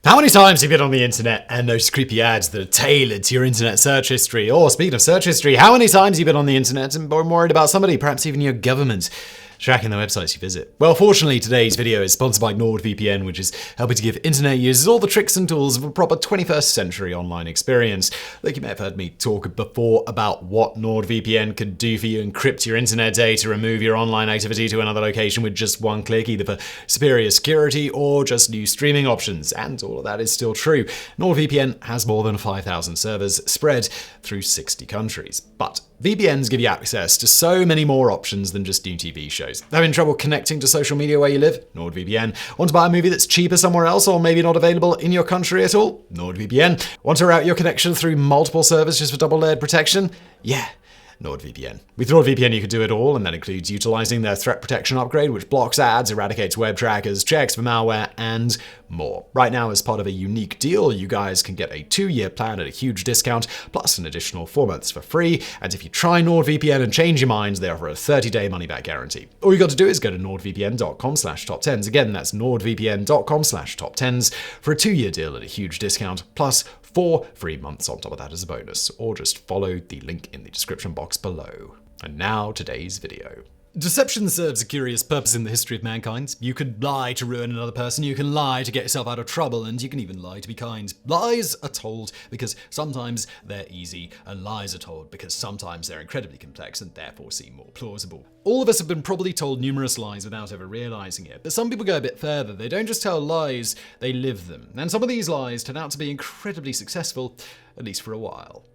How many times have you been on the internet and those creepy ads that are tailored to your internet search history? Or speaking of search history, how many times have you been on the internet and been worried about somebody, perhaps even your government, tracking the websites you visit? Well, fortunately, today's video is sponsored by NordVPN, which is helping to give internet users all the tricks and tools of a proper 21st century online experience. Look, you may have heard me talk before about what NordVPN can do for you: encrypt your internet data, remove your online activity to another location with just one click, either for superior security or just new streaming options. And all of that is still true. NordVPN has more than 5,000 servers spread through 60 countries. But VPNs give you access to so many more options than just new TV shows. Having trouble connecting to social media where you live? NordVPN. Want to buy a movie that's cheaper somewhere else or maybe not available in your country at all? NordVPN. Want to route your connection through multiple servers just for double-layered protection? Yeah. NordVPN. With NordVPN, you can do it all, and that includes utilizing their threat protection upgrade, which blocks ads, eradicates web trackers, checks for malware, and more. Right now, as part of a unique deal, you guys can get a 2-year plan at a huge discount, plus an additional 4 months for free. And if you try NordVPN and change your mind, they offer a 30-day money-back guarantee. All you got to do is go to nordvpn.com/TopTenz. Again, that's nordvpn.com/TopTenz for a 2-year deal at a huge discount, plus 4 free months on top of that as a bonus, or just follow the link in the description box below. And now, today's video. Deception serves a curious purpose in the history of mankind. You can lie to ruin another person, you can lie to get yourself out of trouble, and you can even lie to be kind. Lies are told because sometimes they're easy, and lies are told because sometimes they're incredibly complex and therefore seem more plausible. All of us have been probably told numerous lies without ever realizing it, but some people go a bit further. They don't just tell lies, they live them. And some of these lies turn out to be incredibly successful, at least for a while.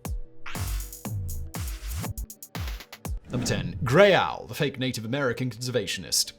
Number 10. Grey Owl, the fake Native American conservationist.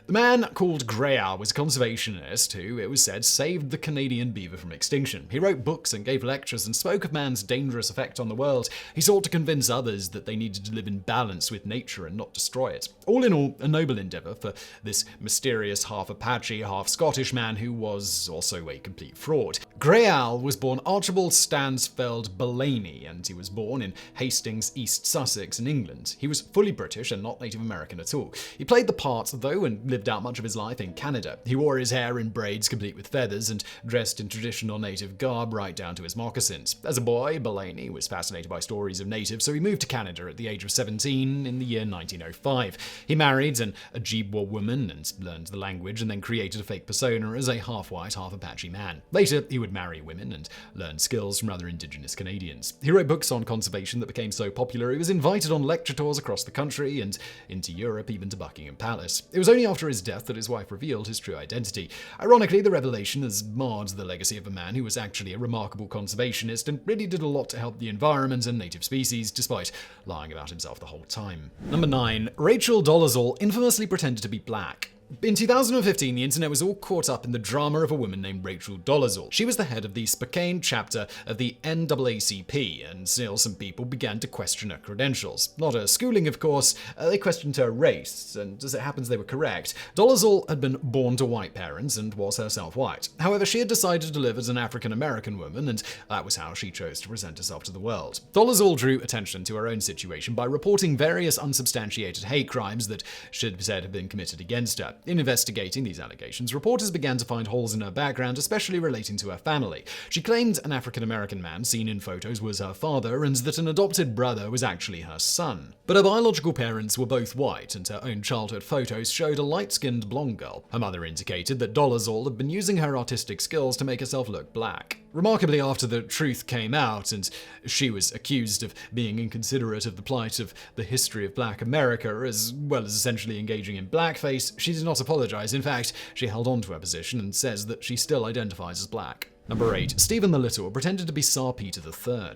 The man called Grey Owl was a conservationist who, it was said, saved the Canadian beaver from extinction. He wrote books and gave lectures and spoke of man's dangerous effect on the world. He sought to convince others that they needed to live in balance with nature and not destroy it. All in all, a noble endeavor for this mysterious half-Apache, half-Scottish man who was also a complete fraud. Grey Owl was born Archibald Stansfeld Bellany, and he was born in Hastings, East Sussex in England. He was fully British and not Native American at all. He played the part, though, and lived out much of his life in Canada. He wore his hair in braids complete with feathers and dressed in traditional native garb right down to his moccasins. As a boy, Bellany was fascinated by stories of natives, so he moved to Canada at the age of 17 in the year 1905. He married an Ojibwa woman and learned the language, and then created a fake persona as a half-white, half-Apache man. Later, he would marry women and learn skills from other Indigenous Canadians. He wrote books on conservation that became so popular he was invited on lecture tours across the country and into Europe, even to Buckingham Palace. It was only after his death that his wife revealed his true identity. Ironically, the revelation has marred the legacy of a man who was actually a remarkable conservationist and really did a lot to help the environment and native species, despite lying about himself the whole time. Number 9. Rachel Dolezal infamously pretended to be black. In 2015, the internet was all caught up in the drama of a woman named Rachel Dolezal. She was the head of the Spokane chapter of the NAACP, and still some people began to question her credentials. Not her schooling, of course, they questioned her race, and as it happens, they were correct. Dolezal had been born to white parents and was herself white. However, she had decided to live as an African-American woman, and that was how she chose to present herself to the world. Dolezal drew attention to her own situation by reporting various unsubstantiated hate crimes that she had said had been committed against her. In investigating these allegations, reporters began to find holes in her background, especially relating to her family. She claimed an African-American man seen in photos was her father, and that an adopted brother was actually her son. But her biological parents were both white, and her own childhood photos showed a light-skinned blonde girl. Her mother indicated that Dolezal had been using her artistic skills to make herself look black. Remarkably, after the truth came out and she was accused of being inconsiderate of the plight of the history of Black America, as well as essentially engaging in blackface, she did not apologize. In fact, she held on to her position and says that she still identifies as black. Number 8. Stephen the Little pretended to be Tsar Peter III.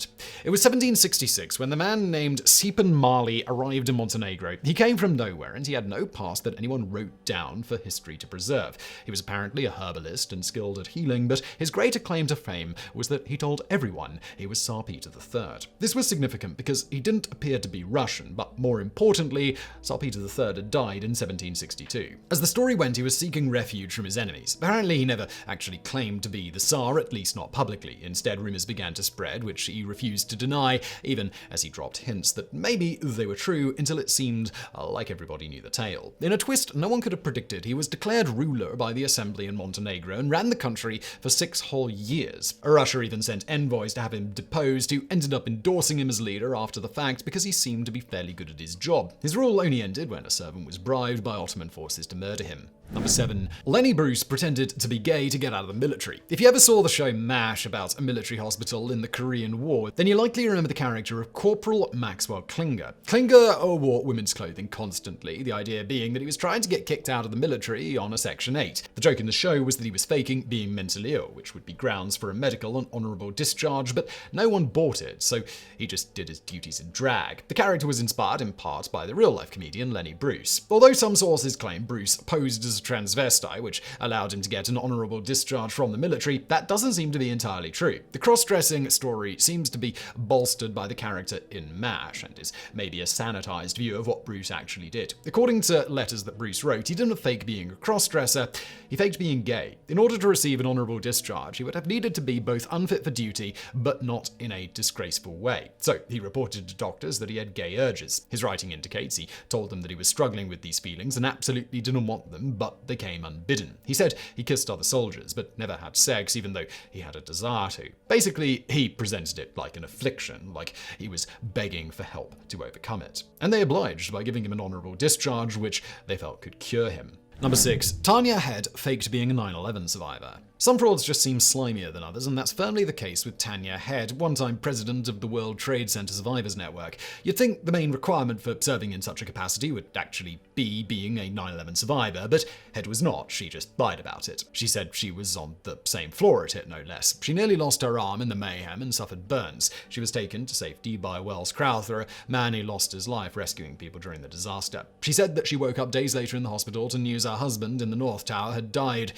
It was 1766 when the man named Stephen Marley arrived in Montenegro. He came from nowhere and he had no past that anyone wrote down for history to preserve. He was apparently a herbalist and skilled at healing, but his greater claim to fame was that he told everyone he was Tsar Peter III. This was significant because he didn't appear to be Russian, but more importantly, Tsar Peter III had died in 1762. As the story went, he was seeking refuge from his enemies. Apparently, he never actually claimed to be the Tsar, or at least not publicly. Instead, rumors began to spread, which he refused to deny, even as he dropped hints that maybe they were true until it seemed like everybody knew the tale. In a twist no one could have predicted, he was declared ruler by the assembly in Montenegro and ran the country for 6 whole years. Russia even sent envoys to have him deposed, who ended up endorsing him as leader after the fact because he seemed to be fairly good at his job. His rule only ended when a servant was bribed by Ottoman forces to murder him. Number 7. Lenny Bruce pretended to be gay to get out of the military. If you ever saw the show MASH about a military hospital in the Korean War, then you likely remember the character of Corporal Maxwell Klinger. Klinger wore women's clothing constantly, the idea being that he was trying to get kicked out of the military on a Section 8. The joke in the show was that he was faking being mentally ill, which would be grounds for a medical and honourable discharge, but no one bought it, so he just did his duties in drag. The character was inspired in part by the real-life comedian Lenny Bruce. Although some sources claim Bruce posed as a transvestite, which allowed him to get an honourable discharge from the military, that doesn't seem to be entirely true. The cross-dressing story seems to be bolstered by the character in MASH, and is maybe a sanitized view of what Bruce actually did. According to letters that Bruce wrote, he didn't fake being a cross-dresser, he faked being gay. In order to receive an honourable discharge, he would have needed to be both unfit for duty, but not in a disgraceful way. So he reported to doctors that he had gay urges. His writing indicates he told them that he was struggling with these feelings and absolutely didn't want them, but they came unbidden. He said he kissed other soldiers, but never had sex, even though he had a desire to. Basically, he presented it like an affliction, like he was begging for help to overcome it. And they obliged by giving him an honourable discharge, which they felt could cure him. Number 6. Tanya Head faked being a 9/11 survivor. Some frauds just seem slimier than others, and that's firmly the case with Tanya Head, one-time president of the World Trade Center Survivors Network. You'd think the main requirement for serving in such a capacity would actually be being a 9/11 survivor, but Head was not. She just lied about it. She said she was on the same floor it hit, no less. She nearly lost her arm in the mayhem and suffered burns. She was taken to safety by Wells Crowther, a man who lost his life rescuing people during the disaster. She said that she woke up days later in the hospital to news her husband in the North Tower had died.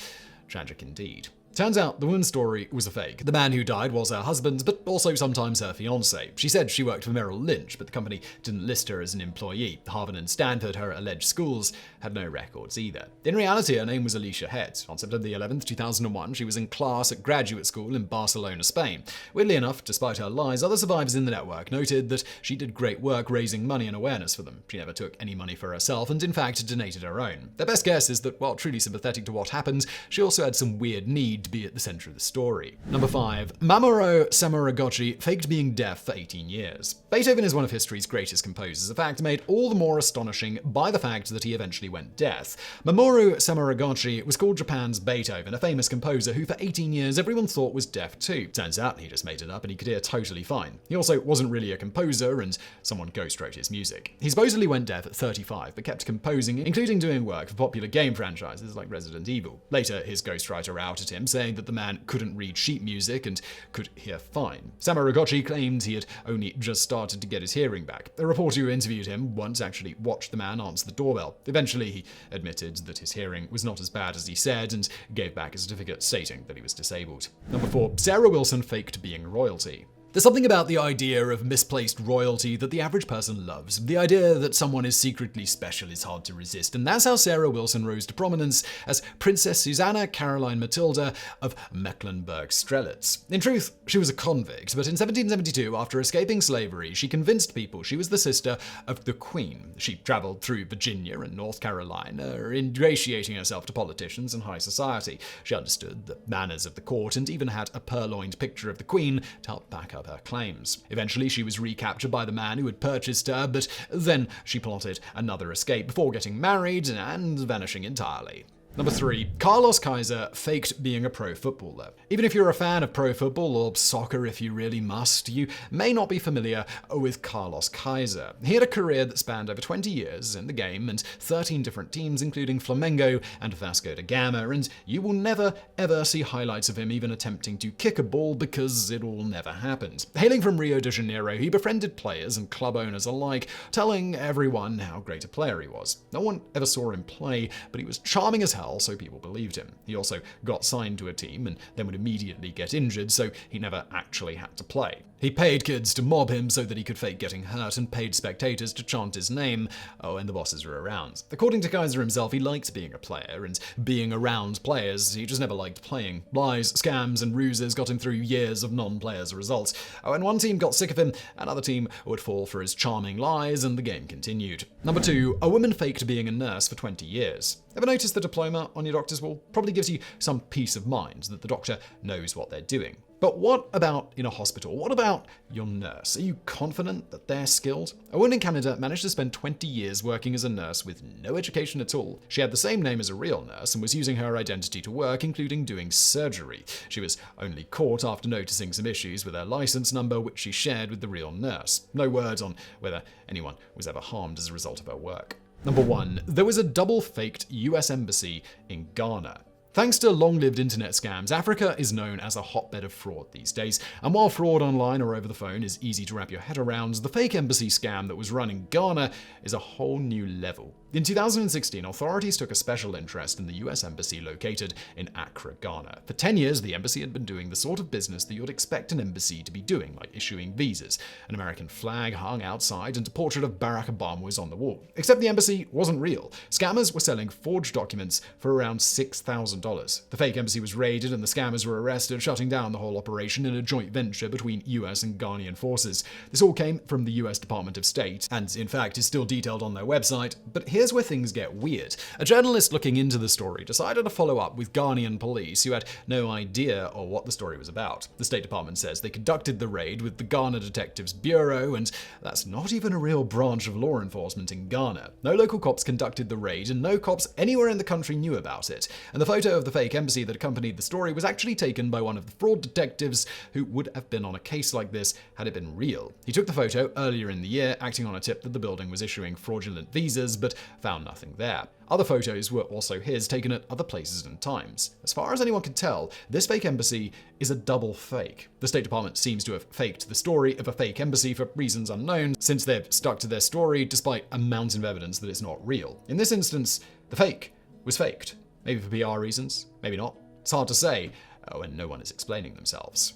Tragic indeed. Turns out the woman's story was a fake. The man who died was her husband, but also sometimes her fiancé. She said she worked for Merrill Lynch, but the company didn't list her as an employee. Harvard and Stanford, her alleged schools, had no records either. In reality, her name was Alicia Head. On September 11th, 2001, she was in class at graduate school in Barcelona, Spain. Weirdly enough, despite her lies, other survivors in the network noted that she did great work raising money and awareness for them. She never took any money for herself and in fact donated her own. Their best guess is that while truly sympathetic to what happened, she also had some weird need to be at the center of the story. Number 5. Mamoru Samarangochi faked being deaf for 18 years. Beethoven is one of history's greatest composers, a fact made all the more astonishing by the fact that he eventually went deaf. Mamoru Samarangochi was called Japan's Beethoven, a famous composer who for 18 years everyone thought was deaf too. Turns out he just made it up and he could hear totally fine. He also wasn't really a composer and someone ghostwrote his music. He supposedly went deaf at 35 but kept composing, including doing work for popular game franchises like Resident Evil. Later, his ghostwriter outed him, saying that the man couldn't read sheet music and could hear fine. Samarangochi claimed he had only just started to get his hearing back. A reporter who interviewed him once actually watched the man answer the doorbell. Eventually, he admitted that his hearing was not as bad as he said and gave back a certificate stating that he was disabled. Number 4. Sarah Wilson faked being royalty. There's something about the idea of misplaced royalty that the average person loves. The idea that someone is secretly special is hard to resist, and that's how Sarah Wilson rose to prominence as Princess Susanna Caroline Matilda of Mecklenburg-Strelitz. In truth, she was a convict, but in 1772, after escaping slavery, she convinced people she was the sister of the Queen. She traveled through Virginia and North Carolina, ingratiating herself to politicians and high society. She understood the manners of the court and even had a purloined picture of the Queen to help back up her claims. Eventually, she was recaptured by the man who had purchased her, but then she plotted another escape before getting married and vanishing entirely. Number 3. Carlos Kaiser faked being a pro footballer. Even if you're a fan of pro football or soccer if you really must, you may not be familiar with Carlos Kaiser. He had a career that spanned over 20 years in the game and 13 different teams including Flamengo and Vasco da Gama, and you will never ever see highlights of him even attempting to kick a ball because it all never happened. Hailing from Rio de Janeiro, he befriended players and club owners alike, telling everyone how great a player he was. No one ever saw him play, but he was charming as hell hell, so people believed him. He also got signed to a team and then would immediately get injured, so he never actually had to play. He paid kids to mob him so that he could fake getting hurt and paid spectators to chant his name when the bosses were around. According to Kaiser himself, he liked being a player and being around players. He just never liked playing. Lies, scams, and ruses got him through years of non-players results. When one team got sick of him, another team would fall for his charming lies, and the game continued. Number 2, a woman faked being a nurse for 20 years. Ever notice the diploma on your doctor's wall? Probably gives you some peace of mind that the doctor knows what they're doing. But what about in a hospital? What about your nurse? Are you confident that they're skilled? A woman in Canada managed to spend 20 years working as a nurse with no education at all. She had the same name as a real nurse and was using her identity to work, including doing surgery. She was only caught after noticing some issues with her license number, which she shared with the real nurse. No word on whether anyone was ever harmed as a result of her work. Number 1, there was a double-faked US embassy in Ghana. Thanks to long-lived internet scams, Africa is known as a hotbed of fraud these days. And while fraud online or over the phone is easy to wrap your head around, the fake embassy scam that was run in Ghana is a whole new level. In 2016, authorities took a special interest in the US embassy located in Accra, Ghana. For 10 years, the embassy had been doing the sort of business that you'd expect an embassy to be doing, like issuing visas. An American flag hung outside and a portrait of Barack Obama was on the wall. Except the embassy wasn't real. Scammers were selling forged documents for around $6,000. The fake embassy was raided and the scammers were arrested, shutting down the whole operation in a joint venture between US and Ghanaian forces. This all came from the US Department of State, and in fact is still detailed on their website. But here's where things get weird. A journalist looking into the story decided to follow up with Ghanaian police who had no idea or what the story was about. The State Department says they conducted the raid with the Ghana Detectives Bureau, and that's not even a real branch of law enforcement in Ghana. No local cops conducted the raid, and no cops anywhere in the country knew about it. And the photo of the fake embassy that accompanied the story was actually taken by one of the fraud detectives who would have been on a case like this had it been real. He took the photo earlier in the year, acting on a tip that the building was issuing fraudulent visas, but found nothing there. Other photos were also his, taken at other places and times. As far as anyone can tell, this fake embassy is a double fake. The State Department seems to have faked the story of a fake embassy for reasons unknown, since they've stuck to their story despite a mountain of evidence that it's not real. In this instance, the fake was faked. Maybe for PR reasons, maybe not. It's hard to say when no one is explaining themselves.